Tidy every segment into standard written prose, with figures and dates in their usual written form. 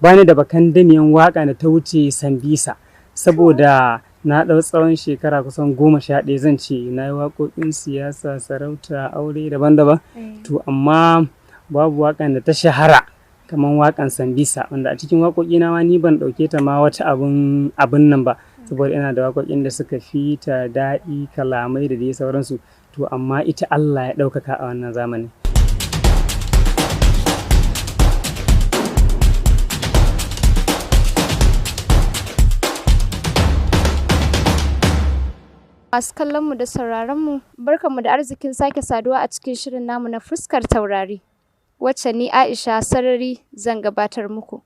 bani da bakan damiyan waka da ta wuce Sambisa saboda na ɗau tsawon shekara kusan 11 zan ce na yi waƙoƙin siyasa, sarauta, aure daban-daban. To amma babu waƙan da ta shahara kamar waƙan Sambisa, wanda a cikin waƙoƙina ma ni ban ɗauke ta ma wata abun nan ba, saboda ina da waƙoƙin da suka fi ta daɗi, kalamai da dai sauransu. To amma ita Allah ya ɗaukaka a wannan zamani. Masu kallonmu da sauraronmu, barkanmu da arzikin sake saduwa a cikin shirin namu na fuskar taurari, wacce ni Aisha Sarari zan gabatar muku.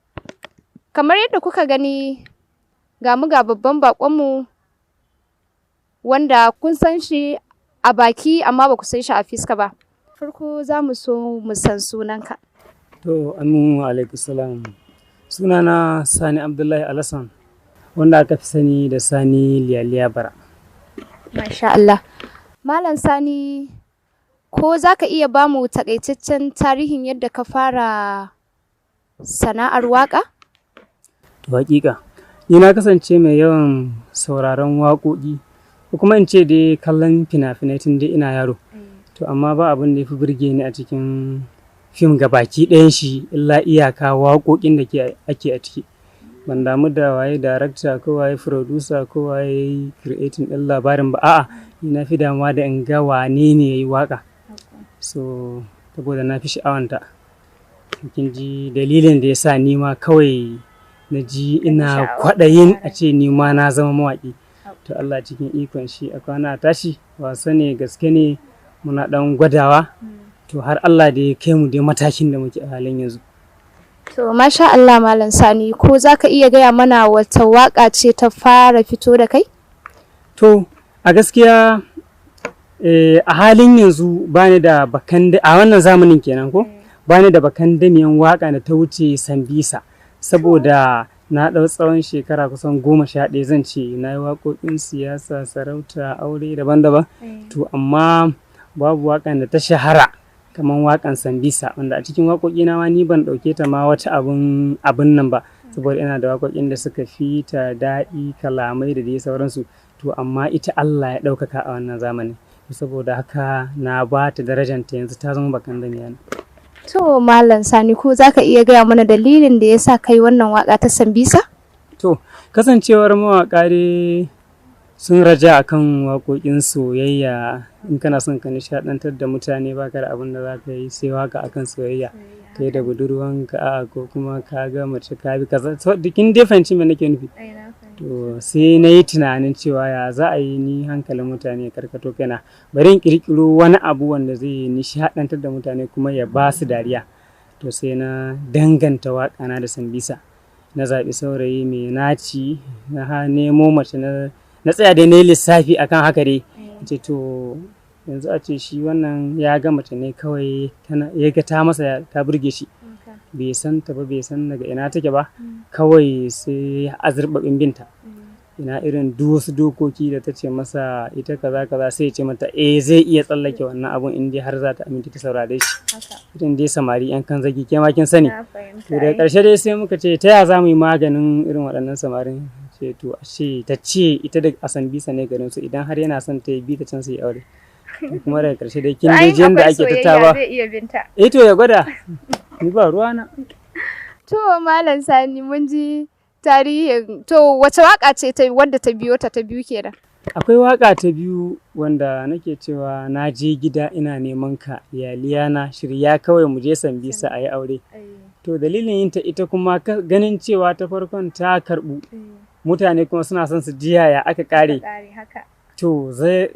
Kamar yadda kuka gani, ga mu ga babban baƙonmu wanda kun san shi a baki amma ba ku san shi a fiska ba. Farko za mu so mu san sunanka. To, Aminu alaikum salam. Sunana Sani Abdullahi Alassan, wanda aka fi sani da Sani Liyaliya Bara. Masha Allah. Malam Sani, ko za ka iya ba mu taƙaitaccen tarihin yadda ka fara sana'ar waƙa? To hakika, ni na kasance mai yawan sauraron waƙoƙi, ko kuma in ce dai kallon fina-finai tun dai ina yaro. To amma ba abin da ya fi burge ni a cikin fim gabaki ɗayan shi illa iyaka waƙoƙin da ake a ciki. Ban damu da waye darakta ko waye producer ko waye creating ɗin labarin ba, a'a ni na fi damuwa da in ga wane ne ya yi waƙa. So saboda na fi sha'awanta. Kin ji dalilin da ya sa ni ma kawai na ji ina kwaɗayin a ce ni ma na zama mawaƙi. To Allah cikin ikon shi a kwana tashi, wasa ne gaske ne, muna ɗan gwadawa. To har Allah da ya kai mu dai matakin da muke a halin yanzu. To, masha Allah Malam Sani, ko za ka iya gaya mana wata waƙa ce ta fara fito da kai? To, a gaskiya a halin yanzu bani da a wannan zamanin kenan ko? Bani da bakan damiyan waƙa da ta wuce Sambisa, saboda na ɗau tsawon shekara kusan 11 zan ce na yi waƙoƙin siyasa, sarauta, aure daban-daban. To, amma babu waƙan da ta shahara kamar waƙan Sambisa, wanda a cikin waƙoƙina ma ni ban ɗauke ta ma wata abun nan ba, saboda ina da waƙoƙin da suka fi ta daɗi, kalamai da dai sauransu. To amma ita Allah ya ɗaukaka a wannan zamani, saboda haka na ba ta darajanta yanzu ta zama bakan damiya. To, Malam Sani, ko za ka iya gaya mana dalilin da ya sa kai wannan waƙa ta Sambisa? To, kasancewar mawaƙa dai sun raja akan waƙoƙin soyayya. In kana son ka nishaɗantar da mutane baka da abin da za ka yi sai waka akan soyayya, kai da budurwanka ko kuma ka ga mace ka bi kaza, kin dai fahimci me nake nufi. To sai na yi tunanin cewa ya za a yi ni hankalin mutane karkato kaina, bari in ƙirƙiro wani abu wanda zai nishaɗantar da mutane kuma ya ba su dariya. To sai na danganta waƙana da Sambisa, na zaɓi saurayi mai naci, na nemo mace na tsaya dai na yi lissafi akan haka dai. Ce to yanzu a ce shi wannan ya ga mace ne kawai ya ga ta masa ta burge shi, bai san ta ba, bai san daga ina take ba, kawai sai azurbaɓin binta. Ina irin wasu dokoki da ta ce masa ita kaza kaza, sai ya ce mata zai iya tsallake wannan abun in dai har za ta aminta ta saurare shi. Irin dai samari yan kan zagi, ke ma kin sani. To daga ƙarshe dai sai muka ce ta ya za mu yi maganin irin waɗannan samarin. Ce to ashe ta ce ita da Sambisa ne garin su, idan har yana son ta yi bi ta can su yi aure. Kuma daga ƙarshe dai kin dai jin da ake tattaba. To ya gwada, ni ba ruwana. To, Malam Sani, mun ji tarihin. To, wace waƙa ce wadda ta biyo ta biyu kenan? Akwai waƙa ta biyu wanda nake cewa na je gida ina neman ka, iyaliyana shirya kawai mu je Sambisa a yi aure. To dalilin yin ta ita kuma ganin cewa ta farkon ta karɓu, mutane kuma suna son su ji yaya aka ƙare. To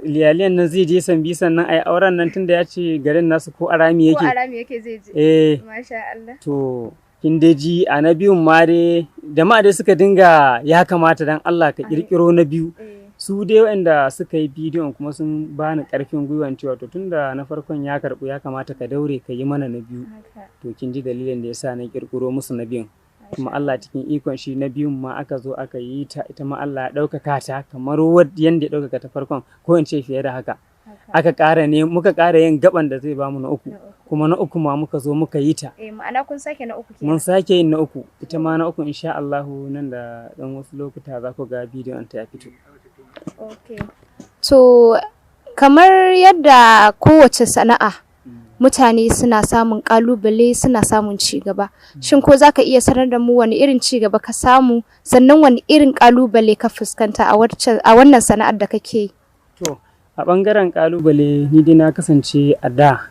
liyaliyan nan zai je Sambisa nan a yi auren nan, tunda ya ce garin nasu ko arami yake. Ko arami yake zai je. Masha Allah. To kin dai ji a na biyun ma dai jama'a dai suka dinga ya kamata dan Allah ka ƙirƙiro na biyu. Su dai waɗanda suka yi bidiyon kuma sun bani ƙarfin gwiwan cewa to tunda na farkon ya karɓu ya kamata ka daure ka yi mana na biyu. To kin ji dalilin da ya sa na ƙirƙiro musu na biyun. Kuma Allah cikin ikon shi na biyun ma aka zo aka yi ta, ita ma Allah ya ɗaukaka ta kamar yadda ya ɗaukaka ta farkon, ko in ce fiye da haka. aka ƙara ne muka ƙara yin gaban da zai bamu na uku, kuma na uku ma muka zo muka yi ta. Ma'ana kun sake na uku kenan. Mun sake yin na uku, ita ma na uku insha Allahu nan da ɗan wasu lokuta za ku ga bidiyon ta ya fito. Okay. To kamar yadda kowace sana'a mutane suna samun ƙalubale suna samun ci gaba. Shin ko za ka iya sanar da mu wani irin ci gaba ka samu, sannan wani irin ƙalubale ka fuskanta a wannan sana'ar da kake yi? To a ɓangaren ƙalubale ni dai na kasance a da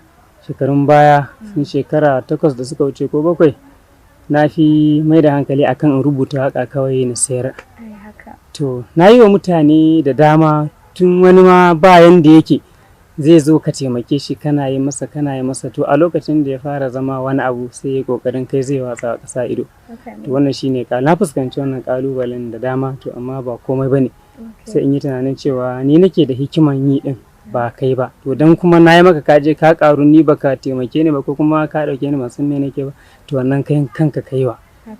shekarun baya sun shekara 8 da suka wuce ko 7 na fi mai da hankali akan in rubuta waƙa kawai na sayar. To na yi wa mutane da dama tun wani ma bayan da yake zai zo ka taimake shi kana yi masa to a lokacin da ya fara zama wani abu sai ya kokarin kai zai watsa ƙasa ido. To wannan shine na fuskanci wannan ƙalubalen da dama, to amma ba komai bane. Sai in yi tunanin cewa ni nake da hikiman yi din ba kai ba, to dan kuma na yi maka kaje ka karu ni baka taimake ni ba ko kuma ka dauke ni ban san me nake ba, to wannan kai kanka kaiwa,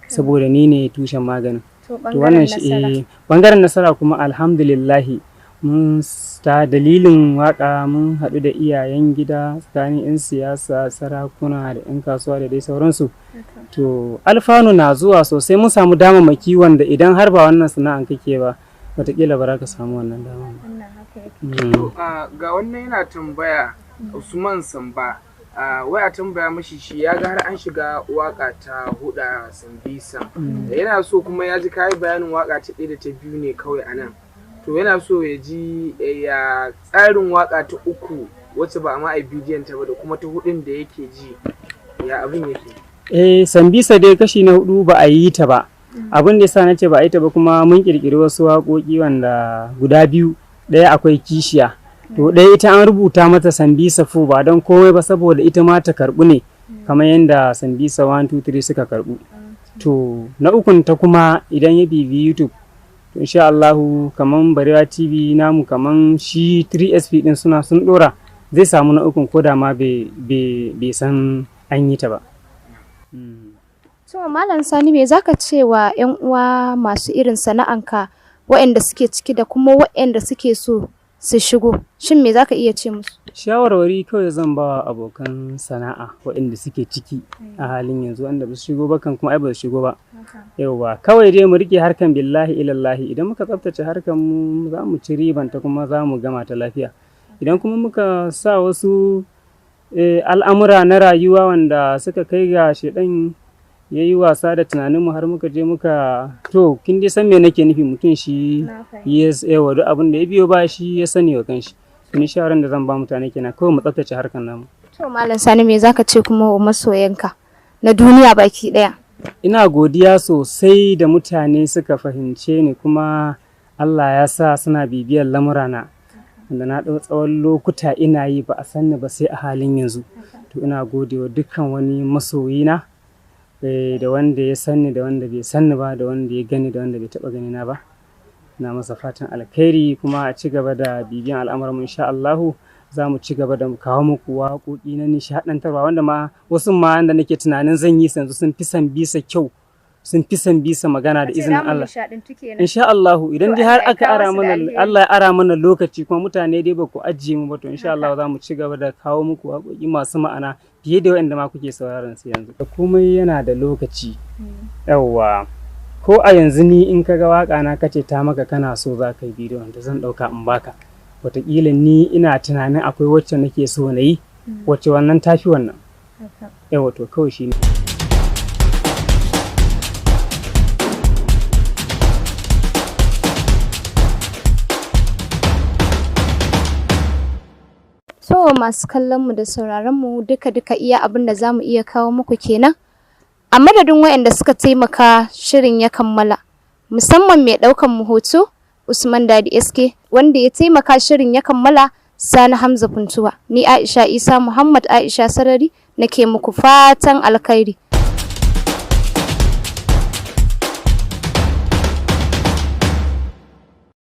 saboda ni ne tushen maganin. To wannan shi bangaren nasara kuma alhamdulillahi mun ta dalilin waka mun haɗu da iyayen gida tsakanin 'yan siyasa, sarakuna da 'yan kasuwa da dai sauransu. To alfanu na zuwa sosai, mun samu damammaki wanda idan har ba wannan sana'an kake ba wataƙila ba za ka samu wannan dama. Ga wannan yana tambaya Usman Samba, wai a tambaya mashi shi ya ga har an shiga waka ta huda Sambisa, yana so kuma ya ji kayi bayanin waka ta 1 da ta 2 ne kawai a nan, to yana so ya ji ya tsarin waka ta 3 wacce ba ma a bidiyon ta ba da kuma ta 4 da yake ji ya abin yake. Sambisa dai kashi na 4 ba a yi ta ba. Abin da yasa nace ba a yi ta ba kuma mun kirkiri wasu waƙoƙi wanda guda 2, ɗaya akwai kishiya, to ɗaya ita an rubuta mata Sambisa 4 ba don komai ba saboda ita ma ta karɓu ne kamar yadda Sambisa 1 2 3 suka karɓu. To na ukun ta kuma idan ya bibi YouTube to insha Allahu kaman Barewa TV namu kaman shi 3SP din sun dora zai samu na ukun koda ma bai san an yi ta ba. To Malam Sani, me zaka ce wa 'yan uwa masu irin sana'anka waɗanda suke ciki da kuma waɗanda suke so su shigo, shin me zaka iya ce musu? Shawarwari kawai zan ba abokan sana'a waɗanda suke ciki a halin yanzu, wanda ba su shigo ba kan kuma ai ba su shigo ba. Yauwa kawai dai mu rike harkan billahi ilallahi, idan muka tsaftace harkan mu za mu ci ribanta kuma za mu gama ta lafiya. Idan kuma muka sa wasu al'amura na rayuwa wanda suka kai ga shedan ya yi wasa da tunaninmu har muka je muka to kin dai san me nake nufi, mutum shi yawa duk abin da ya biyo ba shi ya sani wa kanshi. Ni shawaran da zan ba mutane kenan, kawai mu tsaftace harkan namu. To Malam Sani, me zaka ce kuma wa masoyanka na duniya baki daya? Ina godiya sosai da mutane suka fahimce ni kuma Allah ya sa suna bibiyar lamurana, wanda na ɗau tsawon lokuta ina yi ba a sanni ba sai a halin yanzu. To ina godewa dukkan wani masoyina, da wanda ya sanni da wanda bai sanni ba, da wanda ya gani da wanda bai taba gani na ba. Na masa fatan alkhairi kuma a ci gaba da bibiyan al'amuran insha Allahu. Za mu ci gaba da kawo muku waƙoƙi na nishaɗantarwa wanda ma wasu ma da nake tunanin zan yi yanzu sun fi Sambisa kyau, sun fi Sambisa magana da izinin Allah. Insha Allahu idan dai har aka Allah ya ara mana lokaci kuma mutane dai ba ku ajiye mu ba, to insha Allah za mu ci gaba da kawo muku waƙoƙi masu ma'ana fiye da waɗanda ma kuke sauraron su yanzu. Komai yana da lokaci. Yawwa ko a yanzu ni in kaga waka na kace ta maka kana so za ka yi bidiyon da zan ɗauka in baka. Wataƙila ni ina tunanin akwai wacce nake so na yi, wacce wannan tafi wannan. Yawa to kawai shi ne. So masu kallon mu da sauraron mu duka iya abin da zamu iya kawo muku kenan. A madadin waɗanda suka taimaka shirin ya kammala, musamman mai ɗaukan mu hoto Usman Dadi SK, wanda ya taimaka shirin ya kammala Sani Hamza Funtuwa. Ni Aisha Isa Muhammad Aisha Sarari nake muku fatan alkhairi.